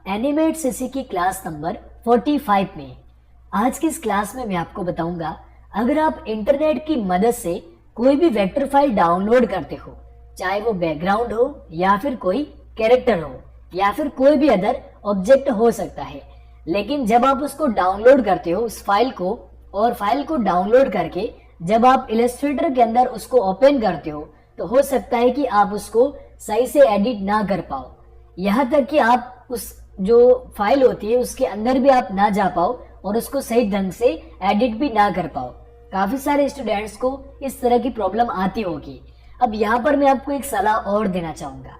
Animate CC की class number 45 में आज की इस क्लास में मैं आपको बताऊंगा, अगर आप इंटरनेट की मदद से कोई भी वेक्टर फाइल डाउनलोड करते हो, चाहे वो बैकग्राउंड हो या फिर कोई कैरेक्टर हो या फिर कोई भी अदर ऑब्जेक्ट हो सकता है, लेकिन जब आप उसको डाउनलोड करते हो उस फाइल को, और फाइल को डाउनलोड करके जब आप इलस्ट्रेटर के अंदर उसको ओपन करते हो तो सकता है कि आप उसको सही से एडिट ना कर पाओ, यहाँ तक कि आप उस जो फाइल होती है उसके अंदर भी आप ना जा पाओ और उसको सही ढंग से एडिट भी ना कर पाओ। काफी सारे स्टूडेंट्स को इस तरह की प्रॉब्लम आती होगी। अब यहाँ पर मैं आपको एक सलाह और देना चाहूंगा।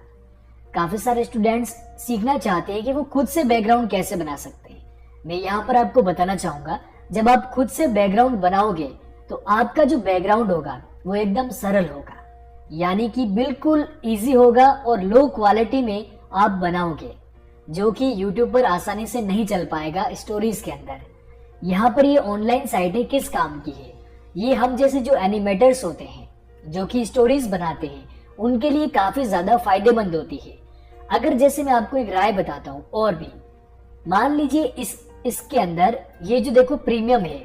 काफी सारे स्टूडेंट्स सीखना चाहते हैं कि वो खुद से बैकग्राउंड कैसे बना सकते हैं। मैं यहाँ पर आपको बताना चाहूंगा, जब आप खुद से बैकग्राउंड बनाओगे तो आपका जो बैकग्राउंड होगा वो एकदम सरल होगा, यानी कि बिल्कुल इजी होगा और लो क्वालिटी में आप बनाओगे, जो कि YouTube पर आसानी से नहीं चल पाएगा स्टोरीज के अंदर। यहाँ पर ये ऑनलाइन साइटें किस काम की है? ये हम जैसे जो एनिमेटर्स होते हैं जो कि स्टोरीज बनाते हैं उनके लिए काफी ज्यादा फायदेमंद होती है। अगर जैसे मैं आपको एक राय बताता हूँ और भी, मान लीजिए इसके अंदर ये जो देखो प्रीमियम है,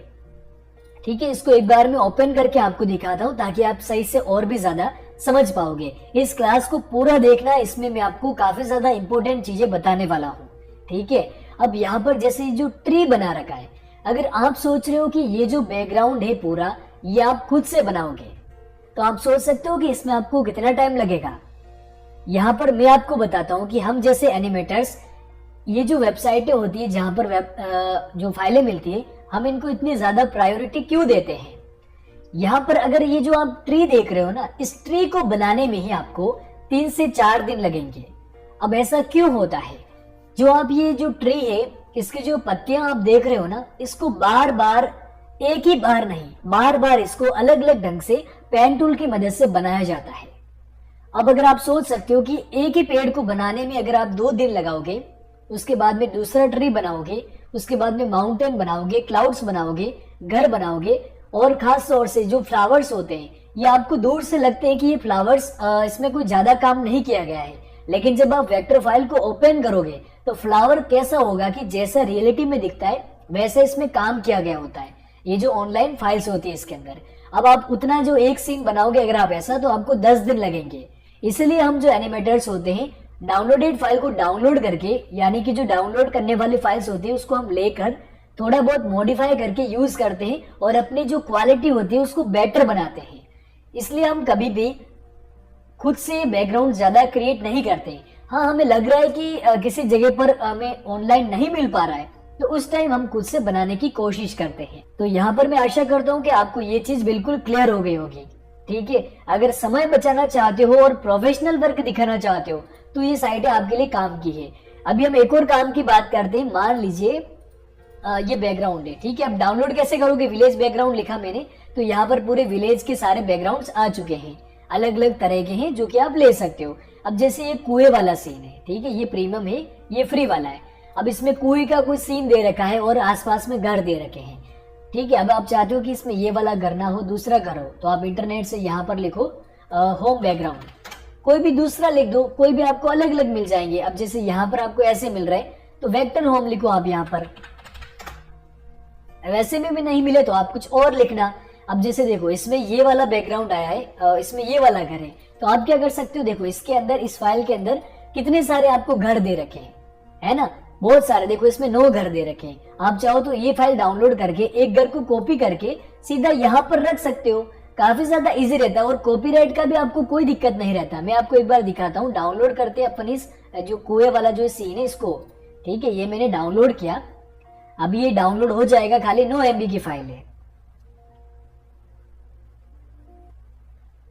ठीक है, इसको एक बार मैं ओपन करके आपको दिखाता हूँ ताकि आप सही से और भी ज्यादा समझ पाओगे। इस क्लास को पूरा देखना, इसमें मैं आपको काफी ज्यादा इंपॉर्टेंट चीजें बताने वाला हूँ, ठीक है। अब यहाँ पर जैसे जो ट्री बना रखा है, अगर आप सोच रहे हो कि ये जो बैकग्राउंड है पूरा ये आप खुद से बनाओगे तो आप सोच सकते हो कि इसमें आपको कितना टाइम लगेगा। यहाँ पर मैं आपको बताता हूँ कि हम जैसे एनिमेटर्स, ये जो वेबसाइटें होती है जहाँ पर जो फाइलें मिलती है, हम इनको इतनी ज्यादा प्रायोरिटी क्यों देते हैं। यहाँ पर अगर ये जो आप ट्री देख रहे हो ना, इस ट्री को बनाने में ही आपको 3 से 4 दिन लगेंगे। अब ऐसा क्यों होता है? जो आप ये जो ट्री है, इसकी जो पत्तियां आप देख रहे हो ना, इसको बार बार, एक ही बार नहीं, बार बार इसको अलग अलग ढंग से पेन टूल की मदद से बनाया जाता है। अब अगर आप सोच सकते हो कि एक ही पेड़ को बनाने में अगर आप 2 दिन लगाओगे, उसके बाद में दूसरा ट्री बनाओगे, उसके बाद में माउंटेन बनाओगे, क्लाउड्स बनाओगे, घर बनाओगे, और खास तौर से जो फ्लावर्स होते हैं, ये आपको दूर से लगते हैं कि ये फ्लावर्स इसमें कोई ज्यादा काम नहीं किया गया है, लेकिन जब आप वेक्टर फाइल को ओपन करोगे तो फ्लावर कैसा होगा कि जैसा रियलिटी में दिखता है वैसे इसमें काम किया गया होता है। ये जो ऑनलाइन फाइल्स होती है इसके अंदर, अब आप उतना जो एक सीन बनाओगे अगर आप ऐसा, तो आपको 10 दिन लगेंगे। इसलिए हम जो एनिमेटर्स होते हैं, डाउनलोडेड फाइल को डाउनलोड करके, यानी कि जो डाउनलोड करने वाली फाइल्स होती है उसको हम लेकर थोड़ा बहुत मॉडिफाई करके यूज करते हैं और अपनी जो क्वालिटी होती है उसको बेटर बनाते हैं। इसलिए हम कभी भी खुद से बैकग्राउंड ज्यादा क्रिएट नहीं करते। हाँ, हमें लग रहा है कि किसी जगह पर हमें ऑनलाइन नहीं मिल पा रहा है तो उस टाइम हम खुद से बनाने की कोशिश करते हैं। तो यहाँ पर मैं आशा करता हूँ कि आपको ये चीज बिल्कुल क्लियर हो गई होगी, ठीक है। अगर समय बचाना चाहते हो और प्रोफेशनल वर्क दिखाना चाहते हो तो ये साइटें आपके लिए काम की है। अभी हम एक और काम की बात करते हैं। मान लीजिए ये बैकग्राउंड है, ठीक है। अब डाउनलोड कैसे करोगे? विलेज बैकग्राउंड लिखा मैंने, तो यहाँ पर पूरे विलेज के सारे बैकग्राउंड्स आ चुके हैं, अलग अलग तरह के हैं जो कि आप ले सकते हो। अब जैसे ये कुएं वाला सीन है, ठीक है, ये प्रीमियम है, ये फ्री वाला है। अब इसमें कुएं का कोई सीन दे रखा है और आसपास में घर दे रखे हैं, ठीक है। अब आप चाहते हो कि इसमें ये वाला घर ना हो, दूसरा घर हो, तो आप इंटरनेट से यहाँ पर लिखो होम बैकग्राउंड, कोई भी दूसरा लिख दो, कोई भी आपको अलग अलग मिल जाएंगे। अब जैसे यहाँ पर आपको ऐसे मिल रहा है तो वेक्टर होम लिखो आप यहाँ पर, वैसे में भी नहीं मिले तो आप कुछ और लिखना। अब जैसे देखो इसमें ये वाला बैकग्राउंड आया है, इसमें ये वाला घर है, तो आप क्या कर सकते हो, देखो इसके अंदर, इस फाइल के अंदर कितने सारे आपको घर दे रखे हैं, है ना, बहुत सारे। देखो इसमें 9 घर दे रखे हैं। आप चाहो तो ये फाइल डाउनलोड करके एक घर को कॉपी करके सीधा यहाँ पर रख सकते हो। काफी ज्यादा इजी रहता है और कॉपीराइट का भी आपको कोई दिक्कत नहीं रहता। मैं आपको एक बार दिखाता हूँ। डाउनलोड करते हैं अपन इस जो कुएं वाला जो सीन है इसको, ठीक है, ये मैंने डाउनलोड किया। अभी ये डाउनलोड हो जाएगा, खाली 9 MB की फाइल है।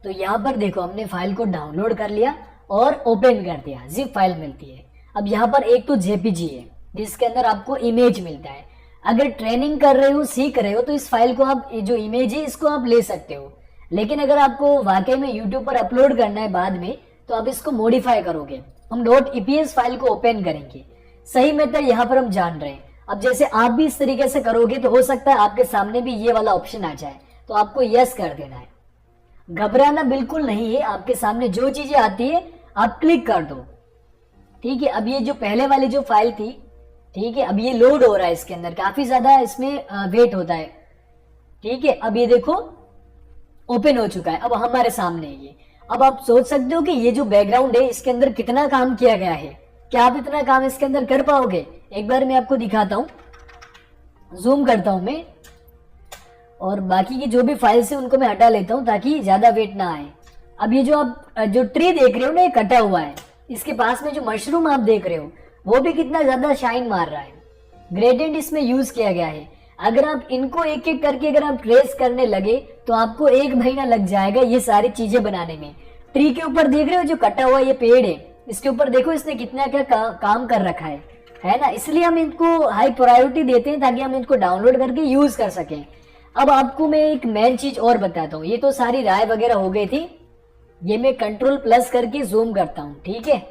तो यहाँ पर देखो हमने फाइल को डाउनलोड कर लिया और ओपन कर दिया, जिप फाइल मिलती है। अब यहाँ पर एक तो JPG है जिसके अंदर आपको इमेज मिलता है। अगर ट्रेनिंग कर रहे हो, सीख रहे हो, तो इस फाइल को आप, जो इमेज है इसको आप ले सकते हो। लेकिन अगर आपको वाकई में YouTube पर अपलोड करना है बाद में, तो आप इसको मॉडिफाई करोगे। हम .eps फाइल को ओपन करेंगे। सही मेथड यहाँ पर हम जान रहे हैं। अब जैसे आप भी इस तरीके से करोगे तो हो सकता है आपके सामने भी ये वाला ऑप्शन आ जाए, तो आपको यस कर देना है। घबराना बिल्कुल नहीं है, आपके सामने जो चीजें आती है आप क्लिक कर दो। ठीक है, अब ये जो पहले वाली जो फाइल थी, ठीक है, अब ये लोड हो रहा है इसके अंदर, काफी ज्यादा इसमें वेट होता है। ठीक है, अब ये देखो ओपन हो चुका है, अब हमारे सामने है ये। अब आप सोच सकते हो कि ये जो बैकग्राउंड है इसके अंदर कितना काम किया गया है। क्या आप इतना काम इसके अंदर कर पाओगे? एक बार मैं आपको दिखाता हूं, जूम करता हूं मैं, और बाकी की जो भी फाइल्स है उनको मैं हटा लेता हूं ताकि ज्यादा वेट ना आए। अब ये जो आप जो ट्री देख रहे हो ना, ये कटा हुआ है, इसके पास में जो मशरूम आप देख रहे हो वो भी कितना ज्यादा शाइन मार रहा है। ग्रेडियंट इसमें यूज किया गया है। अगर आप इनको एक एक करके अगर आप ट्रेस करने लगे तो आपको 1 महीना लग जाएगा ये सारी चीजें बनाने में। ट्री के ऊपर देख रहे हो जो कटा हुआ ये पेड़ है, इसके ऊपर देखो इसने कितना क्या काम कर रखा है ना। इसलिए हम इनको हाई प्रायोरिटी देते हैं ताकि हम इनको डाउनलोड करके यूज कर सकें। अब आपको मैं एक मेन चीज और बताता हूँ। ये तो सारी राय वगैरह हो गई थी, ये मैं कंट्रोल+ करके जूम करता हूँ, ठीक है।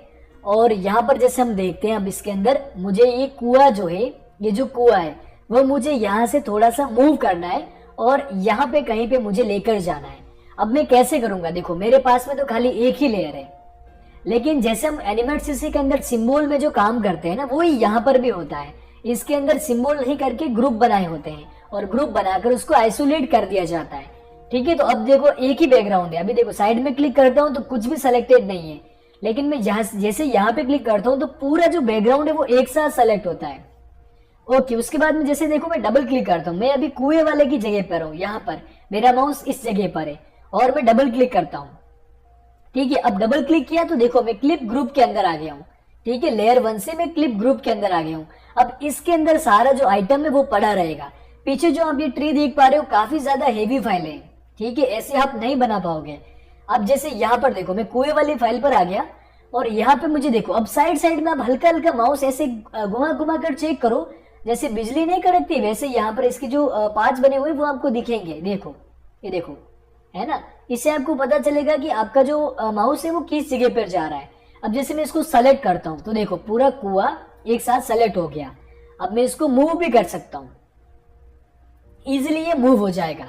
और यहाँ पर जैसे हम देखते हैं, अब इसके अंदर मुझे ये कुआं जो है, ये जो कुआं है वो मुझे यहाँ से थोड़ा सा मूव करना है और यहाँ पे कहीं पे मुझे लेकर जाना है। अब मैं कैसे करूंगा? देखो मेरे पास में तो खाली एक ही लेयर है, लेकिन जैसे हम एनिमेट सीसी के अंदर सिंबल में जो काम करते हैं ना, वो ही यहाँ पर भी होता है। इसके अंदर सिंबल नहीं करके ग्रुप बनाए होते हैं और ग्रुप बनाकर उसको आइसोलेट कर दिया जाता है, ठीक है। तो अब देखो एक ही बैकग्राउंड है। अभी देखो साइड में क्लिक करता हूँ तो कुछ भी सिलेक्टेड नहीं है, लेकिन मैं जैसे यहाँ पे क्लिक करता हूँ तो पूरा जो बैकग्राउंड है वो एक साथ सेलेक्ट होता है। ओके, उसके बाद में जैसे देखो मैं डबल क्लिक करता हूँ, मैं अभी कुएं वाले की जगह पर हूँ, यहाँ पर मेरा माउस इस जगह पर है और मैं डबल क्लिक करता हूँ, ठीक है। अब डबल क्लिक किया तो देखो मैं क्लिप ग्रुप के अंदर आ गया हूँ, ठीक है। लेयर 1 से मैं क्लिप ग्रुप के अंदर आ गया हूँ। अब इसके अंदर सारा जो आइटम है वो पड़ा रहेगा। पीछे जो आप ये ट्री देख पा रहे हो काफी ज्यादा हेवी फाइल है, ठीक है, ऐसे आप नहीं बना पाओगे। अब जैसे यहाँ पर देखो मैं कुएं वाली फाइल पर आ गया और यहाँ पे मुझे देखो अब साइड में आप हल्का हल्का माउस ऐसे घुमा घुमा कर चेक करो, जैसे बिजली नहीं कड़कती वैसे यहाँ पर इसके जो पार्ट्स बने हुए वो आपको दिखेंगे। देखो ये देखो, है ना। इससे आपको पता चलेगा कि आपका जो माउस है वो किस जगह पर जा रहा है। अब जैसे मैं इसको सेलेक्ट करता हूँ तो देखो पूरा कुआं एक साथ सेलेक्ट हो गया। अब मैं इसको मूव भी कर सकता हूँ, इजिली ये मूव हो जाएगा,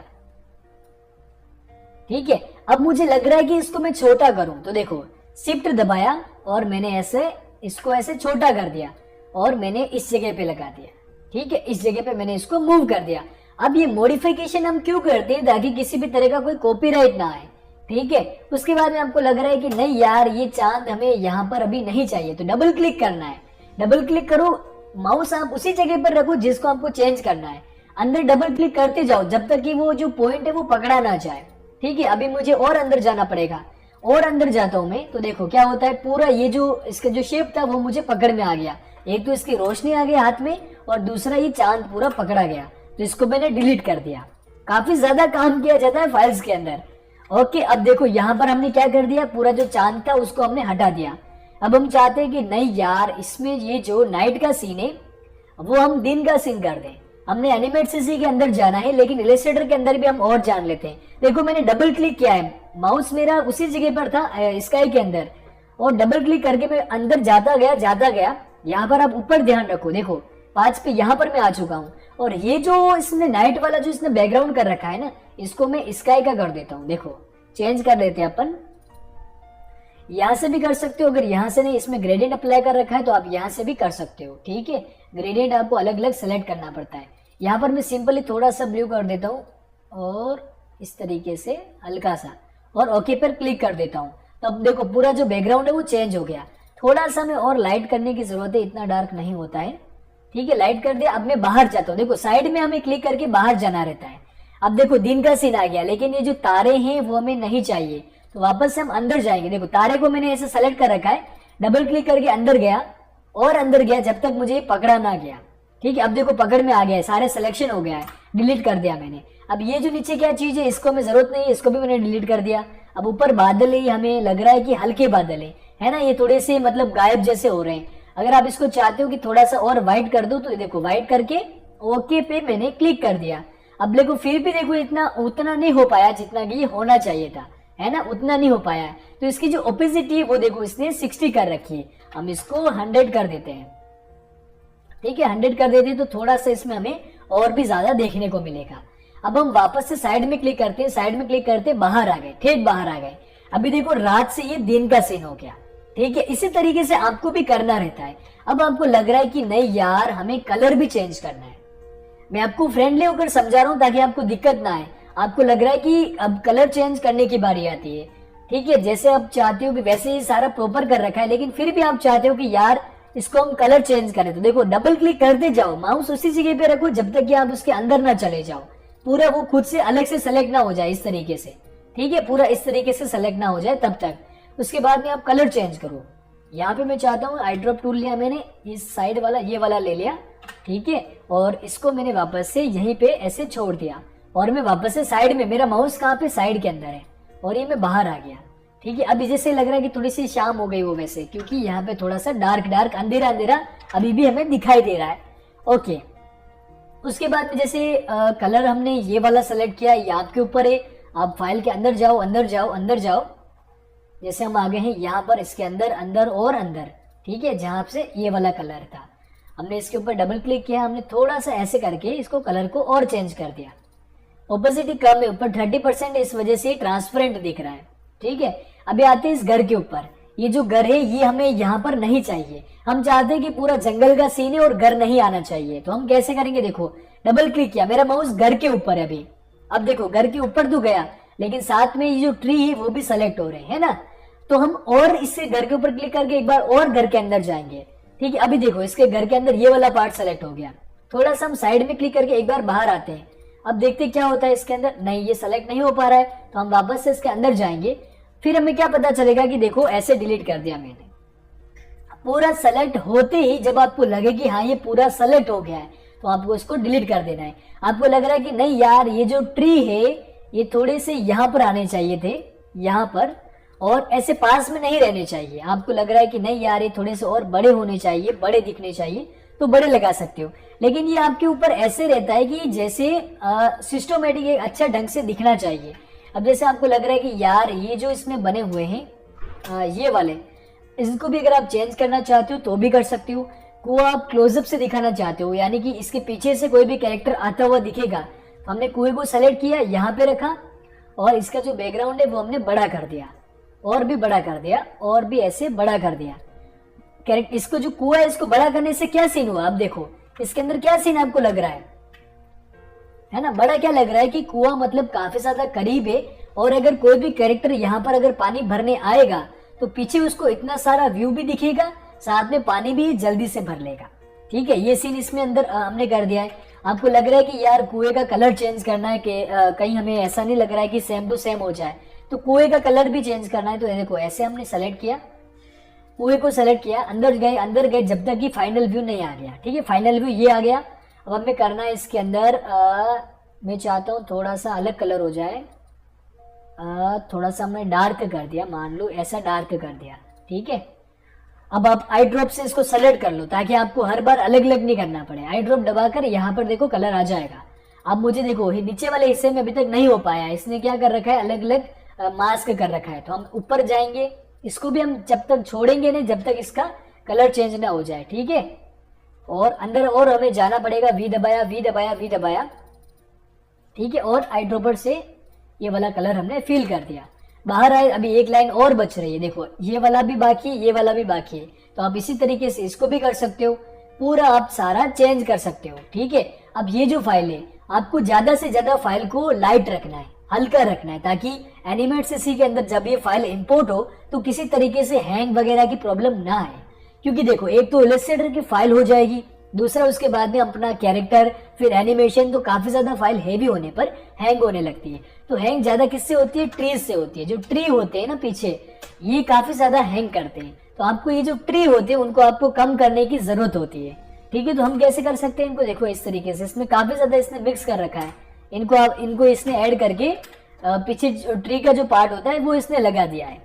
ठीक है। अब मुझे लग रहा है कि इसको मैं छोटा करूं तो देखो शिफ्ट दबाया और मैंने ऐसे इसको ऐसे छोटा कर दिया और मैंने इस जगह पे लगा दिया, ठीक है। इस जगह पे मैंने इसको मूव कर दिया। अब ये मॉडिफिकेशन हम क्यों करते हैं? ताकि किसी भी तरह का कोई कॉपीराइट ना आए, ठीक है। उसके बाद में आपको लग रहा है कि नहीं यार ये चांद हमें यहाँ पर अभी नहीं चाहिए, तो डबल क्लिक करना है। डबल क्लिक करो, माउस आप उसी जगह पर रखो जिसको आपको चेंज करना है, अंदर डबल क्लिक करते जाओ जब तक कि वो जो पॉइंट है वो पकड़ा ना जाए, ठीक है। अभी मुझे और अंदर जाना पड़ेगा, और अंदर जाता हूं मैं तो देखो क्या होता है, पूरा ये जो इसका जो शेप था वो मुझे पकड़ में आ गया। एक तो इसकी रोशनी आ गई हाथ में और दूसरा ये चांद पूरा पकड़ा गया, तो इसको मैंने डिलीट कर दिया। काफी ज्यादा काम किया जाता है फाइल्स के अंदर। ओके, अब देखो यहाँ पर हमने क्या कर दिया, पूरा जो चांद था उसको हमने हटा दिया। अब हम चाहते हैं कि नहीं यार इसमें ये जो नाइट का सीन है वो हम दिन का सीन कर दें। हमने एनिमेट सीसी के अंदर जाना है, लेकिन इलस्ट्रेटर के अंदर भी हम और जान लेते हैं। देखो मैंने डबल क्लिक किया है, माउस मेरा उसी जगह पर था स्काई के अंदर, और डबल क्लिक करके मैं अंदर जाता गया। यहाँ पर आप ऊपर ध्यान रखो, देखो 5 पे यहाँ पर मैं आ चुका हूँ। और ये जो इसने नाइट वाला जो इसने बैकग्राउंड कर रखा है ना, इसको मैं स्काई का कर देता हूँ। देखो चेंज कर लेते हैं अपन, यहाँ से भी कर सकते हो। अगर यहाँ से नहीं, इसमें ग्रेडियंट अप्लाई कर रखा है तो आप यहाँ से भी कर सकते हो, ठीक है। ग्रेडियंट आपको अलग अलग सेलेक्ट करना पड़ता है। यहाँ पर मैं सिंपली थोड़ा सा ब्लू कर देता हूँ और इस तरीके से हल्का सा, और ओके पर क्लिक कर देता हूँ। तो अब देखो पूरा जो बैकग्राउंड है वो चेंज हो गया। थोड़ा सा मैं और लाइट करने की जरूरत है, इतना डार्क नहीं होता है, ठीक है। लाइट कर दिया। अब मैं बाहर जाता हूँ, देखो साइड में हमें क्लिक करके बाहर जाना रहता है। अब देखो दिन का सीन आ गया, लेकिन ये जो तारे हैं वो हमें नहीं चाहिए, तो वापस से हम अंदर जाएंगे। देखो तारे को मैंने ऐसे सेलेक्ट कर रखा है, डबल क्लिक करके अंदर गया और अंदर गया जब तक मुझे पकड़ा ना गया, ठीक है। अब देखो पकड़ में आ गया है, सारे सिलेक्शन हो गया है, डिलीट कर दिया मैंने। अब ये जो नीचे क्या चीज है इसको हमें जरूरत नहीं है, इसको भी मैंने डिलीट कर दिया। अब ऊपर बादल है, हमें लग रहा है कि हल्के बादल है ना, ये थोड़े से मतलब गायब जैसे हो रहे हैं। अगर आप इसको चाहते हो कि थोड़ा सा और व्हाइट कर दो तो देखो व्हाइट करके ओके पे मैंने क्लिक कर दिया। अब देखो फिर भी देखो उतना नहीं हो पाया जितना कि ये होना चाहिए था, है ना, उतना नहीं हो पाया है। तो इसकी जो ओपेसिटी है वो देखो इसने 60 कर रखी है, हम इसको 100 कर देते हैं, ठीक है। 100 कर देते हैं तो थोड़ा सा इसमें हमें और भी ज्यादा देखने को मिलेगा। अब हम वापस से साइड में क्लिक करते हैं, साइड में क्लिक करते बाहर आ गए, ठेठ बाहर आ गए। अभी देखो रात से ये दिन का सीन हो गया, ठीक है, इसी तरीके से आपको भी करना रहता है। अब आपको लग रहा है कि नहीं यार हमें कलर भी चेंज करना है, मैं आपको फ्रेंडली होकर समझा रहा हूं ताकि आपको दिक्कत ना आए। आपको लग रहा है कि अब कलर चेंज करने की बारी आती है, ठीक है, जैसे आप चाहते हो कि वैसे ही सारा प्रॉपर कर रखा है, लेकिन फिर भी आप चाहते हो कि यार इसको हम कलर चेंज करें। तो देखो डबल क्लिक करते जाओ, माउस उसी जगह पे रखो जब तक कि आप उसके अंदर ना चले जाओ, पूरा वो खुद से अलग से सेलेक्ट ना हो जाए इस तरीके से, ठीक है, पूरा इस तरीके से सेलेक्ट ना हो जाए तब तक। उसके बाद में आप कलर चेंज करो। यहाँ पे मैं चाहता हूँ आई ड्रॉप टूल लिया मैंने, इस साइड वाला ये वाला ले लिया, ठीक है, और इसको मैंने वापस से यहीं पे ऐसे छोड़ दिया और मैं वापस से साइड में, मेरा माउस कहाँ पे साइड के अंदर है और ये मैं बाहर आ गया, ठीक है। अभी जैसे लग रहा है कि थोड़ी सी शाम हो गई वो वैसे, क्योंकि यहाँ पे थोड़ा सा डार्क डार्क अंधेरा अंधेरा अभी भी हमें दिखाई दे रहा है। ओके, उसके बाद में जैसे कलर हमने ये वाला सेलेक्ट किया, ये आपके ऊपर है, आप फाइल के अंदर जाओ अंदर जाओ अंदर जाओ, जैसे हम आगे हैं यहाँ पर इसके अंदर अंदर और अंदर, ठीक है, जहाँ से ये वाला कलर था हमने इसके ऊपर डबल क्लिक किया, हमने थोड़ा सा ऐसे करके इसको कलर को और चेंज कर दिया। ओपेसिटी कम है ऊपर 30%, इस वजह से ट्रांसपेरेंट दिख रहा है, ठीक है। अभी आते हैं इस घर के ऊपर, ये जो घर है ये हमें यहाँ पर नहीं चाहिए, हम चाहते हैं कि पूरा जंगल का सीन है और घर नहीं आना चाहिए। तो हम कैसे करेंगे, देखो डबल क्लिक किया, मेरा माउस घर के ऊपर है अभी, अब देखो घर के ऊपर तो गया लेकिन साथ में ये जो ट्री है वो भी सेलेक्ट हो रहे हैं ना, तो हम और इससे घर के ऊपर क्लिक करके एक बार और घर के अंदर जाएंगे, ठीक है। अभी देखो इसके घर के अंदर ये वाला पार्ट सेलेक्ट हो गया, थोड़ा सा हम साइड में क्लिक करके एक बार बाहर आते हैं, अब देखते क्या होता है इसके अंदर, नहीं ये सेलेक्ट नहीं हो पा रहा है, तो हम वापस से इसके अंदर जाएंगे, फिर हमें क्या पता चलेगा कि देखो ऐसे डिलीट कर दिया मैंने। पूरा सेलेक्ट होते ही जब आपको लगे कि हाँ ये पूरा सेलेक्ट हो गया है तो आपको इसको डिलीट कर देना है। आपको लग रहा है कि नहीं यार ये जो ट्री है ये थोड़े से यहाँ पर आने चाहिए थे, यहाँ पर, और ऐसे पास में नहीं रहने चाहिए। आपको लग रहा है कि नहीं यार ये थोड़े से और बड़े होने चाहिए, बड़े दिखने चाहिए, तो बड़े लगा सकते हो, लेकिन ये आपके ऊपर ऐसे रहता है कि जैसे सिस्टोमेटिक एक अच्छा ढंग से दिखना चाहिए। अब जैसे आपको लग रहा है कि यार ये जो इसमें बने हुए हैं ये वाले, इसको भी अगर आप चेंज करना चाहते हो तो भी कर सकते हो। को आप क्लोजअप से दिखाना चाहते हो, यानी कि इसके पीछे से कोई भी कैरेक्टर आता हुआ दिखेगा, तो हमने कुएं को सेलेक्ट किया, यहाँ पे रखा और इसका जो बैकग्राउंड है वो हमने बड़ा कर दिया और भी बड़ा कर दिया और भी ऐसे बड़ा कर दिया। कैरेक्टर इसको जो कुआ है इसको बड़ा करने से क्या सीन हुआ, आप देखो इसके अंदर क्या सीन आपको लग रहा है ना, बड़ा क्या लग रहा है कि कुआं मतलब काफी ज्यादा करीब है, और अगर कोई भी कैरेक्टर यहाँ पर अगर पानी भरने आएगा तो पीछे उसको इतना सारा व्यू भी दिखेगा, साथ में पानी भी जल्दी से भर लेगा, ठीक है। ये सीन इसमें अंदर हमने कर दिया है। आपको लग रहा है कि यार कुएं का कलर चेंज करना है कि कहीं हमें ऐसा नहीं लग रहा है कि सेम टू सेम हो जाए, तो कुएं का कलर भी चेंज करना है। तो देखो ऐसे हमने सेलेक्ट किया, कुएं को सेलेक्ट किया, अंदर गए जब तक कि फाइनल व्यू नहीं आ गया, ठीक है। फाइनल व्यू ये आ गया। अब हमें करना है इसके अंदर मैं चाहता हूँ थोड़ा सा अलग कलर हो जाए, थोड़ा सा हमने डार्क कर दिया, मान लो ऐसा डार्क कर दिया, ठीक है। अब आप आई ड्रॉप से इसको सेलेक्ट कर लो ताकि आपको हर बार अलग अलग नहीं करना पड़े। आई ड्रॉप दबाकर यहाँ पर देखो कलर आ जाएगा। अब मुझे देखो नीचे वाले हिस्से में अभी तक नहीं हो पाया, इसने क्या कर रखा है, अलग अलग मास्क कर रखा है। तो हम ऊपर जाएंगे, इसको भी हम जब तक छोड़ेंगे नहीं जब तक इसका कलर चेंज ना हो जाए, ठीक है। और अंदर और हमें जाना पड़ेगा, वी दबाया वी दबाया वी दबाया, ठीक है। और आई ड्रॉपर से ये वाला कलर हमने फिल कर दिया, बाहर आए। अभी एक लाइन और बच रही है, देखो ये वाला भी बाकी है, ये वाला भी बाकी है। तो आप इसी तरीके से इसको भी कर सकते हो, पूरा आप सारा चेंज कर सकते हो, ठीक है। अब ये जो फाइल है आपको ज्यादा से ज्यादा फाइल को लाइट रखना है, हल्का रखना है, ताकि एनिमेट सीसी के अंदर जब ये फाइल इंपोर्ट हो तो किसी तरीके से हैंग वगैरह की प्रॉब्लम ना आए। क्योंकि देखो एक तो इलस्ट्रेटर की फाइल हो जाएगी, दूसरा उसके बाद में अपना कैरेक्टर, फिर एनिमेशन, तो काफी ज्यादा फाइल हैवी होने पर हैंग होने लगती है। तो हैंग ज्यादा किससे होती है, ट्रीज से होती है। जो ट्री होते हैं ना पीछे, ये काफी ज्यादा हैंग करते हैं। तो आपको ये जो ट्री होते हैं उनको आपको कम करने की जरूरत होती है, ठीक है। तो हम कैसे कर सकते हैं इनको, देखो इस तरीके से, इसमें काफी ज्यादा इसने मिक्स कर रखा है, इनको इसने ऐड करके पीछे ट्री का जो पार्ट होता है वो इसने लगा दिया है।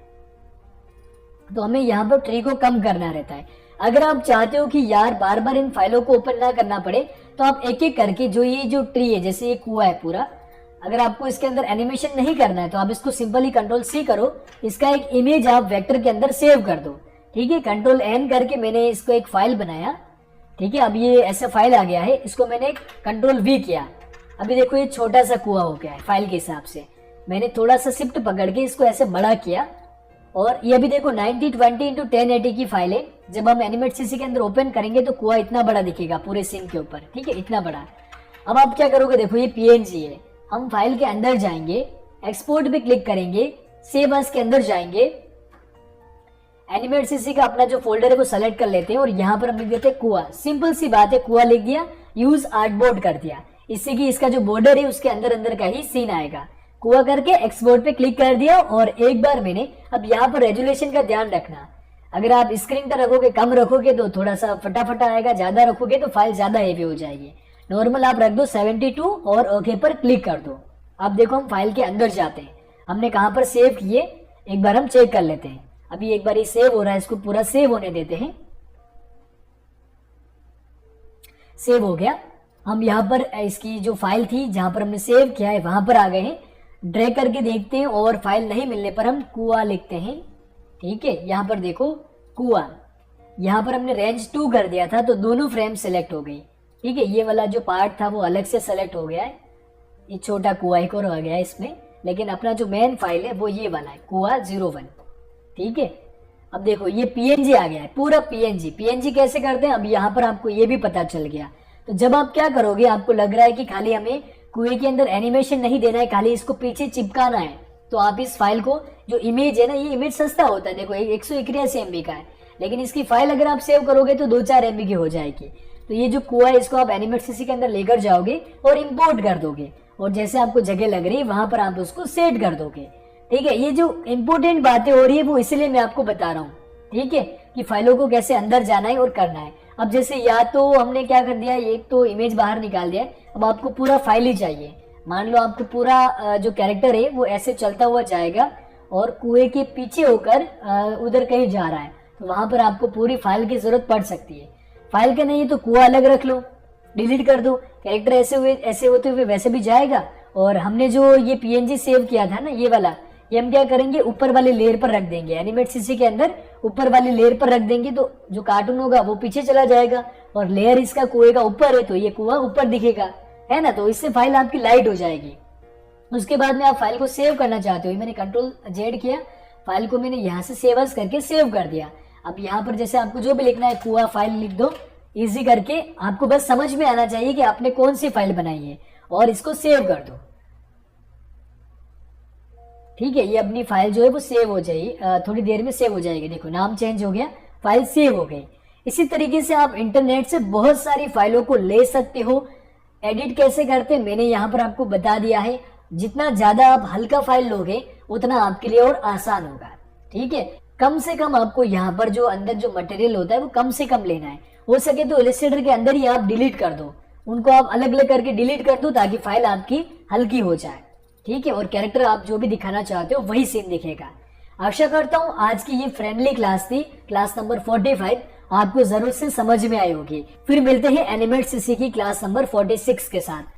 तो हमें यहाँ पर ट्री को कम करना रहता है। अगर आप चाहते हो कि यार बार बार इन फाइलों को ओपन ना करना पड़े, तो आप एक एक करके ये जो ट्री है, जैसे ये कुआ है पूरा, अगर आपको इसके अंदर एनिमेशन नहीं करना है तो आप इसको सिंपली कंट्रोल सी करो, इसका एक इमेज आप वेक्टर के अंदर सेव कर दो, ठीक है। कंट्रोल एन करके मैंने इसको एक फाइल बनाया, ठीक है। अब ये ऐसा फाइल आ गया है, इसको मैंने कंट्रोल वी किया। अभी देखो ये छोटा सा कुआ हो गया है फाइल के हिसाब से। मैंने थोड़ा सा शिफ्ट पकड़ के इसको ऐसे बड़ा किया और ये भी देखो 9020 इंटू 1080 की फाइल है। जब हम एनिमेट सीसी के अंदर ओपन करेंगे तो कुआ इतना बड़ा दिखेगा पूरे सीन के ऊपर, ठीक है, इतना बड़ा। अब आप क्या करोगे, देखो ये पीएनजी है, हम फाइल के अंदर जाएंगे, एक्सपोर्ट पे क्लिक करेंगे, सेव एज के अंदर जाएंगे, एनिमेट सीसी का अपना जो फोल्डर है वो सेलेक्ट कर लेते हैं और यहाँ पर हम लिख देते हैं कुआ। सिंपल सी बात है, कुआ लिख दिया, यूज आर्टबोर्ड कर दिया, इससे कि इसका जो बॉर्डर है उसके अंदर अंदर का ही सीन आएगा। कुआ करके एक्सपोर्ट पे क्लिक कर दिया और एक बार मैंने, अब यहाँ पर रेजुलेशन का ध्यान रखना, अगर आप स्क्रीन पर रखोगे, कम रखोगे तो थोड़ा सा फटाफट आएगा, ज्यादा रखोगे तो फाइल ज्यादा हेवी हो जाएगी। नॉर्मल आप रख दो 72 और ओके पर क्लिक कर दो। अब देखो हम फाइल के अंदर जाते हैं, हमने कहां पर सेव किए एक बार हम चेक कर लेते हैं। अभी एक बार ये सेव हो रहा है, इसको पूरा सेव होने देते हैं। सेव हो गया। हम यहाँ पर इसकी जो फाइल थी जहां पर हमने सेव किया है वहां पर आ गए हैं, ड्रैग करके देखते हैं और फाइल नहीं मिलने पर हम कुआ लिखते हैं, ठीक है। यहाँ पर देखो कुआ, यहाँ पर हमने रेंज 2 कर दिया था तो दोनों फ्रेम सेलेक्ट हो गई, ठीक है। ये वाला जो पार्ट था वो अलग से सेलेक्ट हो गया है, ये छोटा कुआ एक और आ गया है इसमें, लेकिन अपना जो मेन फाइल है वो ये वाला है कुआ 01, ठीक है। अब देखो ये पीएनजी आ गया है, पूरा पीएनजी। पीएनजी कैसे करते हैं, अब यहाँ पर आपको ये भी पता चल गया। तो जब आप क्या करोगे, आपको लग रहा है कि खाली हमें कुएं के अंदर एनिमेशन नहीं देना है, खाली इसको पीछे चिपकाना है, तो आप इस फाइल को, जो इमेज है ना, ये इमेज सस्ता होता है, देखो 181 MB का है, लेकिन इसकी फाइल अगर आप सेव करोगे तो 2-4 MB की हो जाएगी। तो ये जो कुआ है इसको आप एनिमेट सीसी के अंदर लेकर जाओगे और इंपोर्ट कर दोगे, और जैसे आपको जगह लग रही है वहां पर आप उसको सेट कर दोगे, ठीक है। ये जो इंपोर्टेंट बातें हो रही है वो इसलिए मैं आपको बता रहा हूँ, ठीक है, कि फाइलों को कैसे अंदर जाना है और करना है। अब जैसे या तो हमने क्या कर दिया, एक तो इमेज बाहर निकाल दिया, अब आपको पूरा फाइल ही चाहिए। मान लो आपको पूरा जो कैरेक्टर है वो ऐसे चलता हुआ जाएगा और कुएं के पीछे होकर उधर कहीं जा रहा है, तो वहां पर आपको पूरी फाइल की जरूरत पड़ सकती है। फाइल का नहीं है तो कुआ अलग रख लो, डिलीट कर दो, कैरेक्टर ऐसे होते हुए वैसे भी जाएगा। और हमने जो ये पीएनजी सेव किया था ना, ये वाला, ये हम क्या करेंगे, ऊपर वाले लेयर पर रख देंगे, एनिमेट सीसी के अंदर ऊपर वाले लेयर पर रख देंगे, तो जो कार्टून होगा वो पीछे चला जाएगा और लेयर इसका कुएं का ऊपर है तो ये कुआ ऊपर दिखेगा, है ना। तो इससे फाइल आपकी लाइट हो जाएगी। उसके बाद में आप फाइल को सेव करना चाहते हो, मैंने Ctrl+Z किया, फाइल को मैंने यहाँ से सेव एज करके सेव कर दिया। अब यहाँ पर जैसे आपको जो भी लिखना है कुआ फाइल लिख दो, इजी करके, आपको बस समझ में आना चाहिए कि आपने कौन सी फाइल बनाई है और इसको सेव कर दो, ठीक है। ये अपनी फाइल जो है वो सेव हो जाएगी, थोड़ी देर में सेव हो जाएगी। देखो नाम चेंज हो गया, फाइल सेव हो गई। इसी तरीके से आप इंटरनेट से बहुत सारी फाइलों को ले सकते हो। एडिट कैसे करते हैं मैंने यहाँ पर आपको बता दिया है। जितना ज्यादा आप हल्का फाइल लोगे उतना आपके लिए और आसान होगा, ठीक है। कम से कम आपको यहाँ पर जो अंदर जो मटेरियल होता है वो कम से कम लेना है। हो सके तो इलस्ट्रेटर के अंदर ही आप डिलीट कर दो, उनको आप अलग अलग करके डिलीट कर दो ताकि फाइल आपकी हल्की हो जाए, ठीक है। और कैरेक्टर आप जो भी दिखाना चाहते हो वही सीन दिखेगा। आशा करता हूँ आज की ये फ्रेंडली क्लास थी, क्लास नंबर 45, आपको जरूर से समझ में आई होगी। फिर मिलते हैं एनिमेट सीसी की क्लास नंबर 46 के साथ।